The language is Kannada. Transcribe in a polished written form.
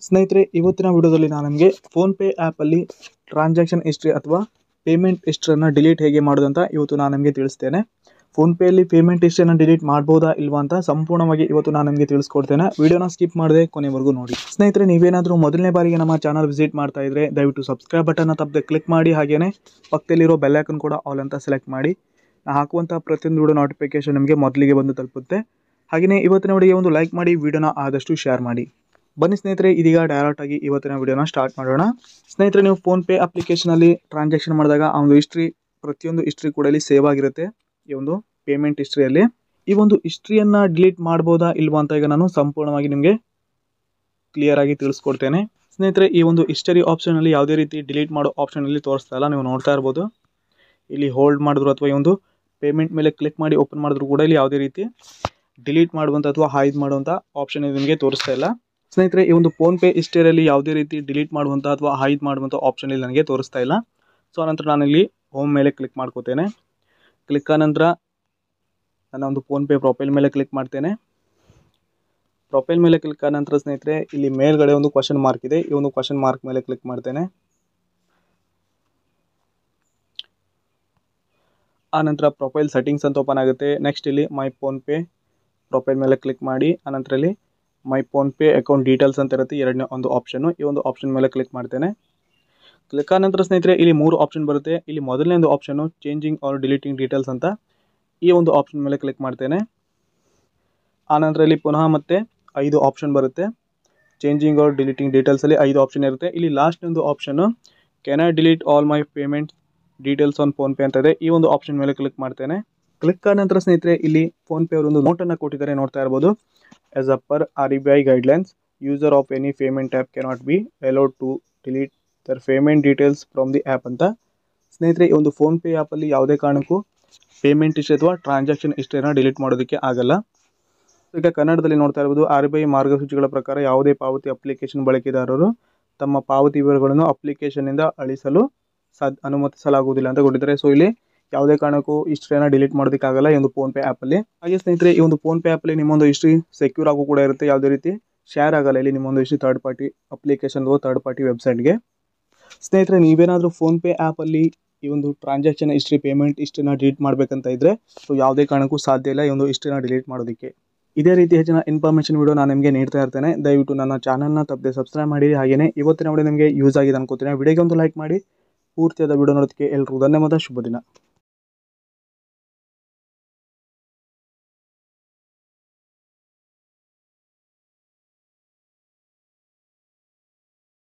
ಸ್ನೇಹಿತರೆ, ಇವತ್ತಿನ ವಿಡಿಯೋದಲ್ಲಿ ನಾನು ನಿಮಗೆ ಫೋನ್ಪೇ ಆ್ಯಪಲ್ಲಿ ಟ್ರಾನ್ಸಾಕ್ಷನ್ ಹಿಸ್ಟ್ರಿ ಅಥವಾ ಪೇಮೆಂಟ್ ಹಿಸ್ಟ್ರಿಯನ್ನು ಡಿಲೀಟ್ ಹೇಗೆ ಮಾಡೋದು ಅಂತ ಇವತ್ತು ನಾನು ನಿಮಗೆ ತಿಳಿಸ್ತೇನೆ. ಫೋನ್ಪೇಯಲ್ಲಿ ಪೇಮೆಂಟ್ ಹಿಸ್ಟ್ರಿಯನ್ನು ಡಿಲೀಟ್ ಮಾಡ್ಬೋದಾ ಇಲ್ವಾ ಅಂತ ಸಂಪೂರ್ಣವಾಗಿ ಇವತ್ತು ನಾನು ನಿಮಗೆ ತಿಳಿಸ್ಕೊಡ್ತೇನೆ. ವಿಡಿಯೋನ ಸ್ಕಿಪ್ ಮಾಡದೆ ಕೊನೆವರೆಗೂ ನೋಡಿ. ಸ್ನೇಹಿತರೆ, ನೀವೇನಾದರೂ ಮೊದಲನೇ ಬಾರಿಗೆ ನಮ್ಮ ಚಾನಲ್ ವಿಸಿಟ್ ಮಾಡ್ತಾ ಇದ್ರೆ ದಯವಿಟ್ಟು ಸಬ್ಸ್ಕ್ರೈಬ್ ಬಟನ್ನ ತಪ್ಪದೆ ಕ್ಲಿಕ್ ಮಾಡಿ, ಹಾಗೆಯೇ ಪಕ್ಕದಲ್ಲಿರೋ ಬೆಲ್ ಐಕನ್ ಕೂಡ ಆಲ್ ಅಂತ ಸೆಲೆಕ್ಟ್ ಮಾಡಿ. ನಾನು ಹಾಕುವಂಥ ಪ್ರತಿಯೊಂದು ವಿಡಿಯೋ ನೋಟಿಫಿಕೇಶನ್ ನಿಮಗೆ ಮೊದಲಿಗೆ ಬಂದು ತಲುಪುತ್ತೆ. ಹಾಗೆಯೇ ಇವತ್ತಿನ ವಿಡಿಯೋಗೆ ಒಂದು ಲೈಕ್ ಮಾಡಿ, ವಿಡಿಯೋನ ಆದಷ್ಟು ಶೇರ್ ಮಾಡಿ. ಬನ್ನಿ ಸ್ನೇಹಿತರೆ, ಇದೀಗ ಡೈರೆಕ್ಟ್ ಆಗಿ ಇವತ್ತಿನ ವಿಡಿಯೋನ ಸ್ಟಾರ್ಟ್ ಮಾಡೋಣ. ಸ್ನೇಹಿತರೆ, ನೀವು ಫೋನ್ಪೇ ಅಪ್ಲಿಕೇಶನಲ್ಲಿ ಟ್ರಾನ್ಸಾಕ್ಷನ್ ಮಾಡಿದಾಗ ಆ ಒಂದು ಹಿಸ್ಟ್ರಿ, ಪ್ರತಿಯೊಂದು ಹಿಸ್ಟ್ರಿ ಕೂಡ ಇಲ್ಲಿ ಸೇವ್ ಆಗಿರುತ್ತೆ. ಈ ಒಂದು ಪೇಮೆಂಟ್ ಹಿಸ್ಟ್ರಿಯಲ್ಲಿ ಈ ಒಂದು ಹಿಸ್ಟ್ರಿಯನ್ನು ಡಿಲೀಟ್ ಮಾಡ್ಬೋದಾ ಇಲ್ವಾ ಅಂತ ಈಗ ನಾನು ಸಂಪೂರ್ಣವಾಗಿ ನಿಮಗೆ ಕ್ಲಿಯರ್ ಆಗಿ ತಿಳಿಸ್ಕೊಡ್ತೇನೆ. ಸ್ನೇಹಿತರೆ, ಈ ಒಂದು ಹಿಸ್ಟರಿ ಆಪ್ಷನಲ್ಲಿ ಯಾವುದೇ ರೀತಿ ಡಿಲೀಟ್ ಮಾಡೋ ಆಪ್ಷನಲ್ಲಿ ತೋರಿಸ್ತಾ ಇಲ್ಲ. ನೀವು ನೋಡ್ತಾ ಇರ್ಬೋದು, ಇಲ್ಲಿ ಹೋಲ್ಡ್ ಮಾಡಿದ್ರು ಅಥವಾ ಈ ಒಂದು ಪೇಮೆಂಟ್ ಮೇಲೆ ಕ್ಲಿಕ್ ಮಾಡಿ ಓಪನ್ ಮಾಡಿದ್ರು ಕೂಡ ಇಲ್ಲಿ ಯಾವುದೇ ರೀತಿ ಡಿಲೀಟ್ ಮಾಡುವಂಥ ಅಥವಾ ಹೈಡ್ ಮಾಡುವಂಥ ಆಪ್ಷನ್ ನಿಮಗೆ ತೋರಿಸ್ತಾ ಇಲ್ಲ. ಸ್ನೇಹಿತರೆ, ಈ ಒಂದು ಫೋನ್ಪೇ ಹಿಸ್ಟರಿಯಲ್ಲಿ ಯಾವುದೇ ರೀತಿ ಡಿಲೀಟ್ ಮಾಡುವಂಥ ಅಥವಾ ಹೈಡ್ ಮಾಡುವಂಥ ಆಪ್ಷನ್ ಇಲ್ಲಿ ನನಗೆ ತೋರಿಸ್ತಾ ಇಲ್ಲ. ಸೊ ನಂತರ ನಾನಿಲ್ಲಿ ಹೋಮ್ ಮೇಲೆ ಕ್ಲಿಕ್ ಮಾಡ್ಕೋತೇನೆ. ಕ್ಲಿಕ್ ಆದ ನಂತರ ನನ್ನ ಒಂದು ಫೋನ್ಪೇ ಪ್ರೊಫೈಲ್ ಮೇಲೆ ಕ್ಲಿಕ್ ಮಾಡ್ತೇನೆ. ಪ್ರೊಫೈಲ್ ಮೇಲೆ ಕ್ಲಿಕ್ ಆದ ನಂತರ ಸ್ನೇಹಿತರೆ, ಇಲ್ಲಿ ಮೇಲ್ಗಡೆ ಒಂದು ಕ್ವಶನ್ ಮಾರ್ಕ್ ಇದೆ. ಈ ಒಂದು ಕ್ವಶನ್ ಮಾರ್ಕ್ ಮೇಲೆ ಕ್ಲಿಕ್ ಮಾಡ್ತೇನೆ. ಆ ನಂತರ ಪ್ರೊಫೈಲ್ ಸೆಟ್ಟಿಂಗ್ಸ್ ಅಂತ ಓಪನ್ ಆಗುತ್ತೆ. ನೆಕ್ಸ್ಟ್ ಇಲ್ಲಿ ಮೈ ಫೋನ್ಪೇ ಪ್ರೊಫೈಲ್ ಮೇಲೆ ಕ್ಲಿಕ್ ಮಾಡಿ, ಆನಂತರ ಇಲ್ಲಿ ಮೈ ಫೋನ್ಪೇ ಅಕೌಂಟ್ ಡೀಟೇಲ್ಸ್ ಅಂತ ಇರುತ್ತೆ, ಎರಡನೇ ಒಂದು ಆಪ್ಷನ್ನು. ಈ ಒಂದು ಆಪ್ಷನ್ ಮೇಲೆ ಕ್ಲಿಕ್ ಮಾಡ್ತೇನೆ. ಕ್ಲಿಕ್ ಆದ ನಂತರ ಸ್ನೇಹಿತರೆ, ಇಲ್ಲಿ 3 ಆಪ್ಷನ್ ಬರುತ್ತೆ. ಇಲ್ಲಿ ಮೊದಲನೇ ಒಂದು ಆಪ್ಷನ್ನು ಚೇಂಜಿಂಗ್ ಆರ್ ಡಿಲೀಟಿಂಗ್ ಡೀಟೇಲ್ಸ್ ಅಂತ, ಈ ಒಂದು ಆಪ್ಷನ್ ಮೇಲೆ ಕ್ಲಿಕ್ ಮಾಡ್ತೇನೆ. ಆನಂತರ ಇಲ್ಲಿ ಪುನಃ ಮತ್ತೆ 5 ಆಪ್ಷನ್ ಬರುತ್ತೆ. ಚೇಂಜಿಂಗ್ ಆರ್ ಡಿಲೀಟಿಂಗ್ ಡೀಟೇಲ್ಸಲ್ಲಿ 5 ಆಪ್ಷನ್ ಇರುತ್ತೆ. ಇಲ್ಲಿ ಲಾಸ್ಟ್ ಒಂದು option can I delete all my payment details on PhonePe ಅಂತ ಇದೆ. ಈ ಒಂದು ಆಪ್ಷನ್ ಮೇಲೆ ಕ್ಲಿಕ್ ಮಾಡ್ತೇನೆ. ಕ್ಲಿಕ್ ಆದ ನಂತರ ಸ್ನೇಹಿತರೆ, ಇಲ್ಲಿ ಫೋನ್ಪೇ ಅವರು ಒಂದು ನೋಟನ್ನು ಕೊಟ್ಟಿದ್ದಾರೆ, ನೋಡ್ತಾ ಇರ್ಬೋದು. As a per RBI guidelines, user of any payment app cannot be allowed to delete their payment details from the app ಅಂತ. ಸ್ನೇಹಿತರೆ, ಈ ಒಂದು ಫೋನ್ಪೇ ಆ್ಯಪಲ್ಲಿ ಯಾವುದೇ ಕಾರಣಕ್ಕೂ ಪೇಮೆಂಟ್ ಹಿಸ್ಟ್ರಿ ಅಥವಾ ಟ್ರಾನ್ಸಾಕ್ಷನ್ ಹಿಸ್ಟ್ರಿಯನ್ನು ಡಿಲೀಟ್ ಮಾಡೋದಕ್ಕೆ ಆಗಲ್ಲ. ಈಗ ಕನ್ನಡದಲ್ಲಿ ನೋಡ್ತಾ ಇರ್ಬೋದು, RBI ಮಾರ್ಗಸೂಚಿಗಳ ಪ್ರಕಾರ ಯಾವುದೇ ಪಾವತಿ ಅಪ್ಲಿಕೇಶನ್ ಬಳಕೆದಾರರು ತಮ್ಮ ಪಾವತಿ ವಿವರಗಳನ್ನು ಅಪ್ಲಿಕೇಶನ್ನಿಂದ ಅಳಿಸಲು ಅನುಮತಿಸಲಾಗುವುದಿಲ್ಲ ಅಂತ ಕೊಟ್ಟಿದ್ದಾರೆ. ಸೊ ಇಲ್ಲಿ ಯಾವುದೇ ಕಾರಣಕ್ಕೂ ಹಿಸ್ಟ್ರಿಯನ್ನು ಡಿಲೀಟ್ ಮಾಡೋದಕ್ಕಾಗಲ್ಲ ಈ ಒಂದು ಫೋನ್ಪೇ ಆ್ಯಪಲ್ಲಿ. ಹಾಗೆ ಸ್ನೇಹಿತರೆ, ಈ ಒಂದು ಫೋನ್ಪೇ ಆ್ಯಪಲ್ಲಿ ನಿಮ್ಮೊಂದು ಹಿಸ್ಟ್ರಿ ಸೆಕ್ಯೂರ್ ಆಗು ಕೂಡ ಇರುತ್ತೆ, ಯಾವುದೇ ರೀತಿ ಶೇರ್ ಆಗಲ್ಲ ಇಲ್ಲಿ ನಿಮ್ಮೊಂದು ಹಿಸ್ಟ್ರಿ ಥರ್ಡ್ ಪಾರ್ಟಿ ಅಪ್ಲಿಕೇಶನ್ ಅಥವಾ ಥರ್ಡ್ ಪಾರ್ಟಿ ವೆಬ್ಸೈಟ್ಗೆ. ಸ್ನೇಹಿತರೆ, ನೀವೇನಾದರೂ ಫೋನ್ಪೇ ಆ್ಯಪಲ್ಲಿ ಈ ಒಂದು ಟ್ರಾನ್ಸಾಕ್ಷನ್ ಹಿಸ್ಟ್ರಿ, ಪೇಮೆಂಟ್ ಹಿಸ್ಟ್ರಿನ ಡಿಲೀಟ್ ಮಾಡಬೇಕಂತ ಇದ್ದರೆ ಸೊ ಯಾವುದೇ ಕಾರಣಕ್ಕೂ ಸಾಧ್ಯ ಇಲ್ಲ ಈ ಒಂದು ಹಿಸ್ಟ್ರಿನ ಡಿಲೀಟ್ ಮಾಡೋದಕ್ಕೆ. ಇದೇ ರೀತಿ ಹೆಚ್ಚಿನ ಇನ್ಫಾರ್ಮೇಷನ್ ವಿಡಿಯೋ ನಾನು ನಿಮಗೆ ನೀಡ್ತಾ ಇರ್ತೇನೆ. ದಯವಿಟ್ಟು ನನ್ನ ಚಾನಲ್ನ ತಪ್ಪದೆ ಸಬ್ಸ್ಕ್ರೈಬ್ ಮಾಡಿ. ಹಾಗೆಯೇ ಇವತ್ತಿನ ವಿಡಿಯೋ ನಿಮಗೆ ಯೂಸ್ ಆಗಿದೆ ಅನ್ಕೋತೀನಿ. ವಿಡಿಯೋಗೆ ಒಂದು ಲೈಕ್ ಮಾಡಿ. ಪೂರ್ತಿಯಾದ ವಿಡಿಯೋ ನೋಡೋದಕ್ಕೆ ಎಲ್ರಿಗೂ ಧನ್ಯವಾದ. ಶುಭ ದಿನ.